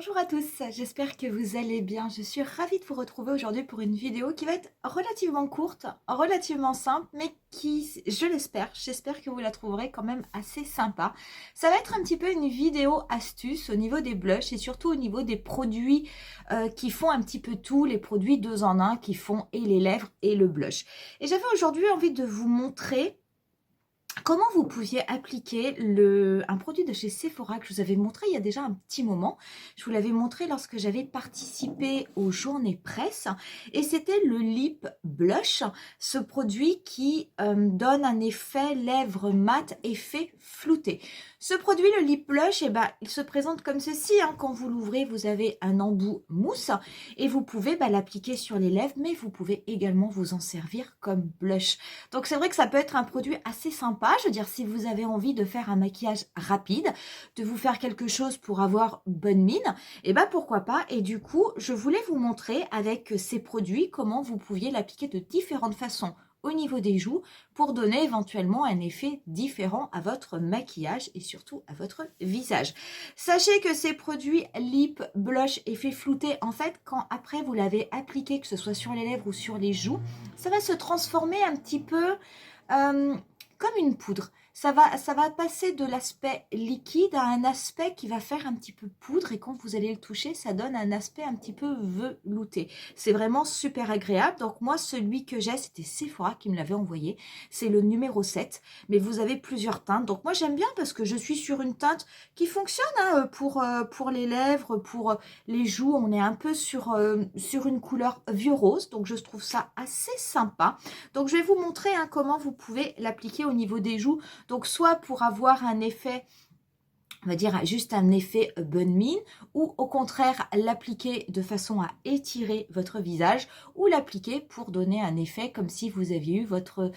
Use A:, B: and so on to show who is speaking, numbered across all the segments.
A: Bonjour à tous, j'espère que vous allez bien. Je suis ravie de vous retrouver aujourd'hui pour une vidéo qui va être relativement courte, relativement simple, mais qui, j'espère que vous la trouverez quand même assez sympa. Ça va être un petit peu une vidéo astuce au niveau des blushs et surtout au niveau des produits qui font un petit peu tout, les produits 2 en 1 qui font et les lèvres et le blush. Et j'avais aujourd'hui envie de vous montrer comment vous pouviez appliquer un produit de chez Sephora que je vous avais montré il y a déjà un petit moment. Je vous l'avais montré lorsque j'avais participé aux journées presse et c'était le Lip Blush, ce produit qui donne un effet lèvres mat, effet flouté. Ce produit, le Lip Blush, il se présente comme ceci. Quand vous l'ouvrez, vous avez un embout mousse et vous pouvez l'appliquer sur les lèvres, mais vous pouvez également vous en servir comme blush. Donc c'est vrai que ça peut être un produit assez sympa. Je veux dire, si vous avez envie de faire un maquillage rapide, de vous faire quelque chose pour avoir bonne mine, et pourquoi pas. Et du coup, je voulais vous montrer avec ces produits comment vous pouviez l'appliquer de différentes façons au niveau des joues pour donner éventuellement un effet différent à votre maquillage et surtout à votre visage. Sachez que ces produits Lip Blush effet flouté, en fait, quand après vous l'avez appliqué, que ce soit sur les lèvres ou sur les joues, ça va se transformer un petit peu comme une poudre. Ça va passer de l'aspect liquide à un aspect qui va faire un petit peu poudre et quand vous allez le toucher, ça donne un aspect un petit peu velouté. C'est vraiment super agréable. Donc moi, celui que j'ai, c'était Sephora qui me l'avait envoyé. C'est le numéro 7, mais vous avez plusieurs teintes. Donc moi, j'aime bien parce que je suis sur une teinte qui fonctionne pour les lèvres, pour les joues. On est un peu sur une couleur vieux rose, donc je trouve ça assez sympa. Donc je vais vous montrer comment vous pouvez l'appliquer au niveau des joues. Donc soit pour avoir un effet, on va dire juste un effet bonne mine, ou au contraire l'appliquer de façon à étirer votre visage, ou l'appliquer pour donner un effet comme si vous aviez eu votre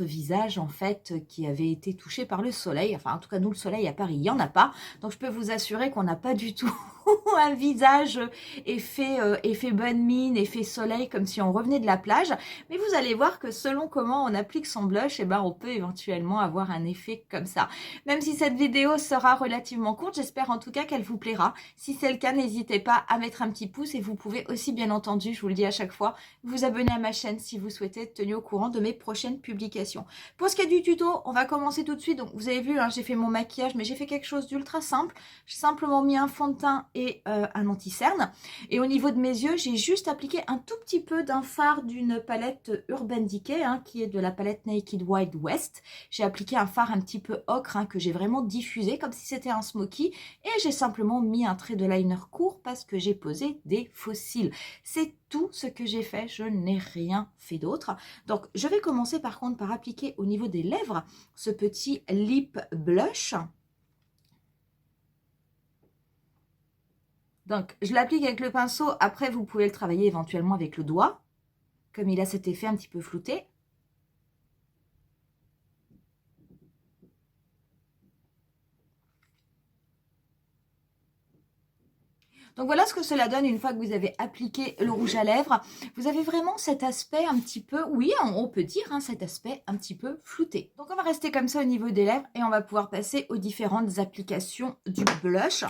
A: visage en fait qui avait été touché par le soleil. Enfin en tout cas nous le soleil à Paris il n'y en a pas, donc je peux vous assurer qu'on n'a pas du tout un visage effet bonne mine, effet soleil comme si on revenait de la plage. Mais vous allez voir que selon comment on applique son blush, on peut éventuellement avoir un effet comme ça. Même si cette vidéo sera relativement courte, j'espère en tout cas qu'elle vous plaira. Si c'est le cas, n'hésitez pas à mettre un petit pouce et vous pouvez aussi bien entendu, je vous le dis à chaque fois, vous abonner à ma chaîne si vous souhaitez être tenu au courant de mes prochaines publications. Pour ce qui est du tuto, on va commencer tout de suite. Donc vous avez vu, j'ai fait mon maquillage, mais j'ai fait quelque chose d'ultra simple. J'ai simplement mis un fond de teint et un anti-cerne. Et au niveau de mes yeux, j'ai juste appliqué un tout petit peu d'un fard d'une palette Urban Decay, qui est de la palette Naked Wild West. J'ai appliqué un fard un petit peu ocre que j'ai vraiment diffusé comme si c'était un smoky. Et j'ai simplement mis un trait de liner court parce que j'ai posé des faux cils. C'est tout ce que j'ai fait, je n'ai rien fait d'autre. Donc je vais commencer par contre par appliquer au niveau des lèvres ce petit lip blush. Donc, je l'applique avec le pinceau. Après, vous pouvez le travailler éventuellement avec le doigt, comme il a cet effet un petit peu flouté. Donc voilà ce que cela donne une fois que vous avez appliqué le rouge à lèvres. Vous avez vraiment cet aspect un petit peu, oui, on peut dire, cet aspect un petit peu flouté. Donc on va rester comme ça au niveau des lèvres et on va pouvoir passer aux différentes applications du blush.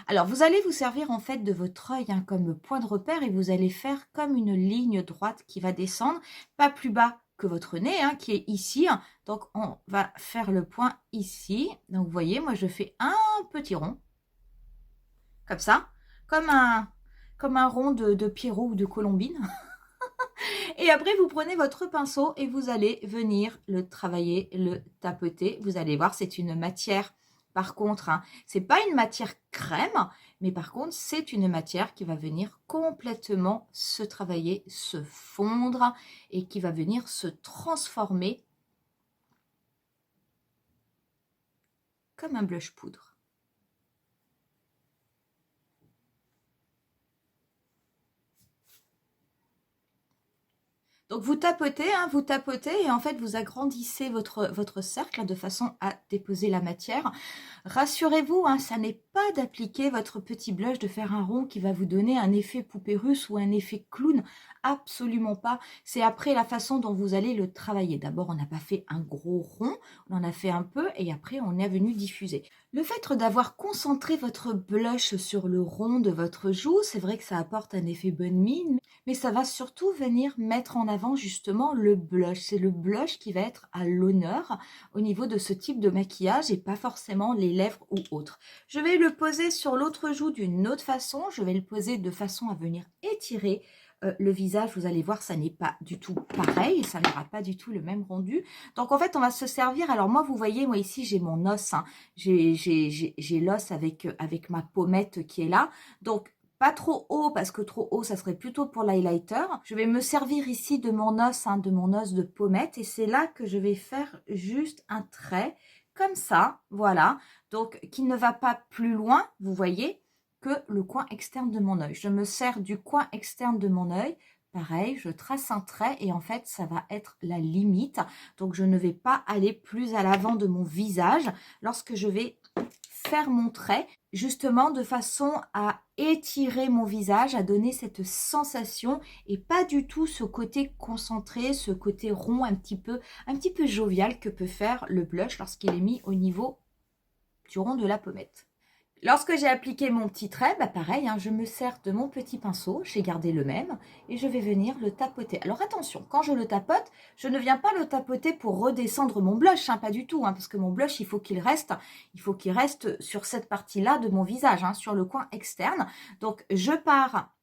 A: Alors, vous allez vous servir en fait de votre œil comme point de repère et vous allez faire comme une ligne droite qui va descendre, pas plus bas que votre nez, qui est ici. Donc, on va faire le point ici. Donc, vous voyez, moi, je fais un petit rond, comme ça, comme un rond de Pierrot ou de Colombine. Et après, vous prenez votre pinceau et vous allez venir le travailler, le tapoter. Vous allez voir, c'est une matière, par contre, c'est pas une matière crème, mais par contre, c'est une matière qui va venir complètement se travailler, se fondre et qui va venir se transformer comme un blush poudre. Donc vous tapotez et en fait vous agrandissez votre cercle de façon à déposer la matière. Rassurez-vous, ça n'est pas d'appliquer votre petit blush, de faire un rond qui va vous donner un effet poupée russe ou un effet clown. Absolument pas. C'est après la façon dont vous allez le travailler. D'abord, on n'a pas fait un gros rond, on en a fait un peu et après on est venu diffuser. Le fait d'avoir concentré votre blush sur le rond de votre joue, c'est vrai que ça apporte un effet bonne mine, mais ça va surtout venir mettre en avant justement le blush. C'est le blush qui va être à l'honneur au niveau de ce type de maquillage et pas forcément les lèvres ou autres. Je vais le poser sur l'autre joue d'une autre façon. Je vais le poser de façon à venir étirer le visage. Vous allez voir, ça n'est pas du tout pareil, ça n'aura pas du tout le même rendu. Donc en fait, on va se servir, alors moi, vous voyez, moi ici, j'ai mon os, hein. J'ai l'os avec ma pommette qui est là. Donc, pas trop haut, parce que trop haut, ça serait plutôt pour l'highlighter. Je vais me servir ici de mon os, hein, de mon os de pommette. Et c'est là que je vais faire juste un trait, comme ça, voilà. Donc, qui ne va pas plus loin, vous voyez, que le coin externe de mon œil. Je me sers du coin externe de mon œil. Pareil, je trace un trait et en fait, ça va être la limite. Donc, je ne vais pas aller plus à l'avant de mon visage lorsque je vais faire mon trait, justement de façon à étirer mon visage, à donner cette sensation et pas du tout ce côté concentré, ce côté rond un petit peu jovial que peut faire le blush lorsqu'il est mis au niveau du rond de la pommette. Lorsque j'ai appliqué mon petit trait, bah pareil, hein, je me sers de mon petit pinceau, j'ai gardé le même, et je vais venir le tapoter. Alors attention, quand je le tapote, je ne viens pas le tapoter pour redescendre mon blush, hein, pas du tout, hein, parce que mon blush, il faut qu'il reste sur cette partie-là de mon visage, hein, sur le coin externe. Donc je pars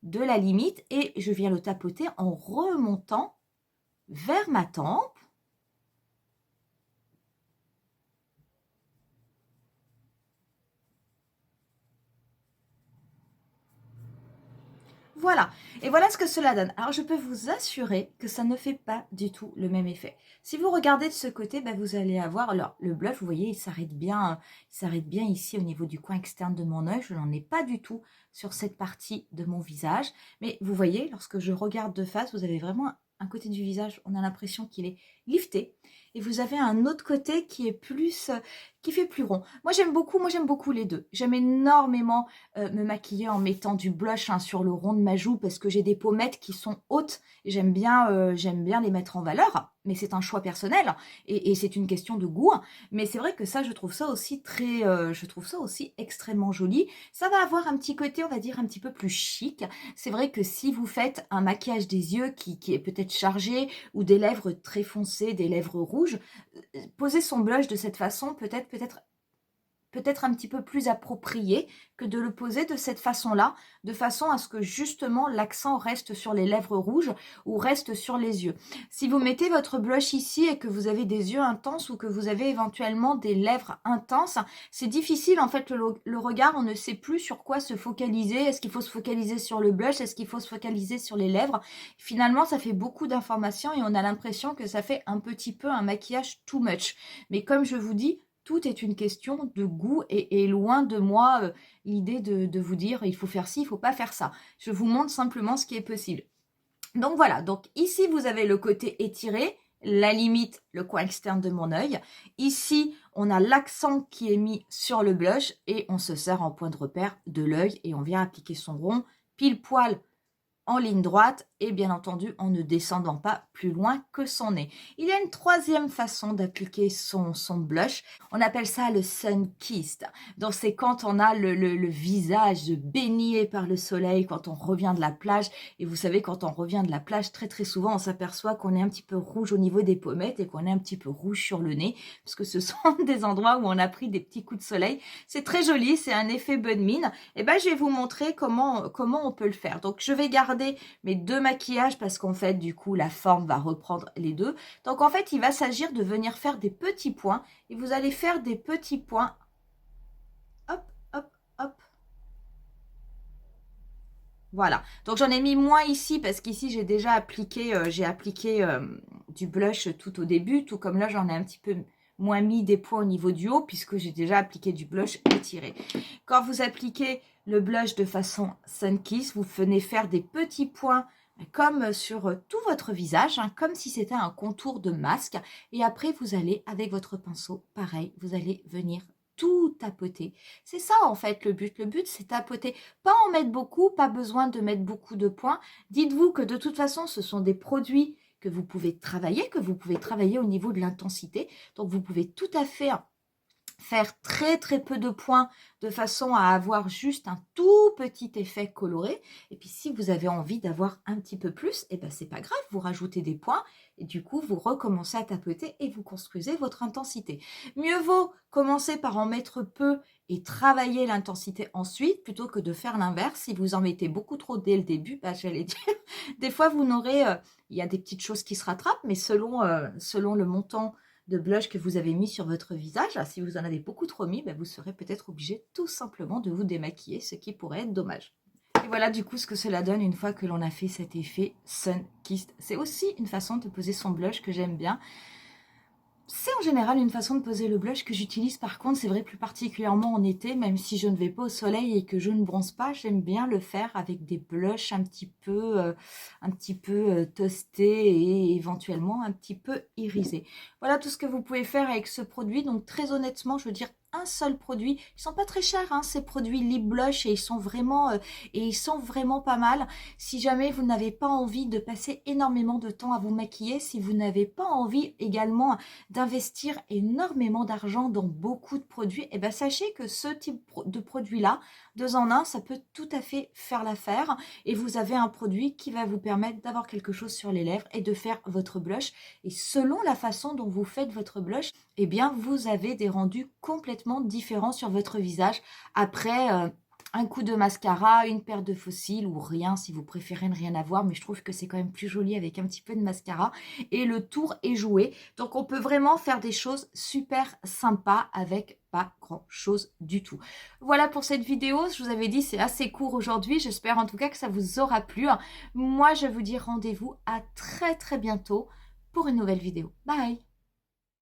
A: de la limite et je viens le tapoter en remontant vers ma tempe. Voilà, et voilà ce que cela donne. Alors, je peux vous assurer que ça ne fait pas du tout le même effet. Si vous regardez de ce côté, ben, vous allez avoir, alors le blush, vous voyez, il s'arrête bien ici au niveau du coin externe de mon œil. Je n'en ai pas du tout sur cette partie de mon visage. Mais vous voyez, lorsque je regarde de face, vous avez vraiment un côté du visage, on a l'impression qu'il est lifté. Et vous avez un autre côté qui est plus, qui fait plus rond. Moi, j'aime beaucoup les deux. J'aime énormément me maquiller en mettant du blush, hein, sur le rond de ma joue parce que j'ai des pommettes qui sont hautes. J'aime bien les mettre en valeur, mais c'est un choix personnel et c'est une question de goût. Mais c'est vrai que ça, je trouve ça aussi je trouve ça aussi extrêmement joli. Ça va avoir un petit côté, on va dire, un petit peu plus chic. C'est vrai que si vous faites un maquillage des yeux qui est peut-être chargé ou des lèvres très foncées, des lèvres rouges, poser son blush de cette façon peut-être un petit peu plus approprié que de le poser de cette façon-là, de façon à ce que justement l'accent reste sur les lèvres rouges ou reste sur les yeux. Si vous mettez votre blush ici et que vous avez des yeux intenses ou que vous avez éventuellement des lèvres intenses, c'est difficile en fait le regard, on ne sait plus sur quoi se focaliser. Est-ce qu'il faut se focaliser sur le blush? Est-ce qu'il faut se focaliser sur les lèvres? Finalement, ça fait beaucoup d'informations et on a l'impression que ça fait un petit peu un maquillage too much. Mais comme je vous dis, tout est une question de goût et loin de moi l'idée de vous dire il faut faire ci, il faut pas faire ça. Je vous montre simplement ce qui est possible. Donc voilà, donc ici vous avez le côté étiré, la limite, le coin externe de mon œil. Ici, on a l'accent qui est mis sur le blush et on se sert en point de repère de l'œil et on vient appliquer son rond pile poil en ligne droite et bien entendu en ne descendant pas plus loin que son nez. Il y a une troisième façon d'appliquer son blush. On appelle ça le sun kissed. Donc c'est quand on a le visage baigné par le soleil, quand on revient de la plage. Et vous savez, quand on revient de la plage, très très souvent on s'aperçoit qu'on est un petit peu rouge au niveau des pommettes et qu'on est un petit peu rouge sur le nez, parce que ce sont des endroits où on a pris des petits coups de soleil. C'est très joli, c'est un effet bonne mine. Et ben je vais vous montrer comment on peut le faire. Donc je vais garder mes deux maquillages parce qu'en fait du coup la forme va reprendre les deux. Donc en fait il va s'agir de venir faire des petits points et vous allez faire des petits points, hop hop hop, voilà. Donc j'en ai mis moins ici parce qu'ici j'ai déjà appliqué du blush tout au début, tout comme là j'en ai un petit peu moins mis des points au niveau du haut puisque j'ai déjà appliqué du blush étiré. Quand vous appliquez le blush de façon sun kiss, vous venez faire des petits points comme sur tout votre visage, hein, comme si c'était un contour de masque. Et après, vous allez, avec votre pinceau, pareil, vous allez venir tout tapoter. C'est ça, en fait, le but. Le but, c'est tapoter. Pas en mettre beaucoup, pas besoin de mettre beaucoup de points. Dites-vous que de toute façon, ce sont des produits que vous pouvez travailler au niveau de l'intensité. Donc, vous pouvez tout à fait faire très très peu de points de façon à avoir juste un tout petit effet coloré. Et puis si vous avez envie d'avoir un petit peu plus, et ben c'est pas grave, vous rajoutez des points et du coup vous recommencez à tapoter et vous construisez votre intensité. Mieux vaut commencer par en mettre peu et travailler l'intensité ensuite plutôt que de faire l'inverse. Si vous en mettez beaucoup trop dès le début, bah, j'allais dire, des fois vous n'aurez, il y a des petites choses qui se rattrapent, mais selon le montant de blush que vous avez mis sur votre visage, si vous en avez beaucoup trop mis, vous serez peut-être obligé tout simplement de vous démaquiller, ce qui pourrait être dommage. Et voilà du coup ce que cela donne une fois que l'on a fait cet effet Sun Kissed. C'est aussi une façon de poser son blush que j'aime bien. C'est en général une façon de poser le blush que j'utilise, par contre c'est vrai plus particulièrement en été, même si je ne vais pas au soleil et que je ne bronze pas, j'aime bien le faire avec des blushs un petit peu toastés et éventuellement un petit peu irisés. Voilà tout ce que vous pouvez faire avec ce produit, donc très honnêtement je veux dire un seul produit, ils sont pas très chers ces produits lip blush et ils sont vraiment pas mal. Si jamais vous n'avez pas envie de passer énormément de temps à vous maquiller, si vous n'avez pas envie également d'investir énormément d'argent dans beaucoup de produits, et sachez que ce type de produit-là, 2 en 1, ça peut tout à fait faire l'affaire. Et vous avez un produit qui va vous permettre d'avoir quelque chose sur les lèvres et de faire votre blush. Et selon la façon dont vous faites votre blush, vous avez des rendus complètement différents sur votre visage. Après, un coup de mascara, une paire de faux cils ou rien si vous préférez ne rien avoir, mais je trouve que c'est quand même plus joli avec un petit peu de mascara et le tour est joué. Donc on peut vraiment faire des choses super sympas avec pas grand chose du tout. Voilà pour cette vidéo, je vous avais dit c'est assez court aujourd'hui, j'espère en tout cas que ça vous aura plu. Moi je vous dis rendez-vous à très très bientôt pour une nouvelle vidéo. Bye!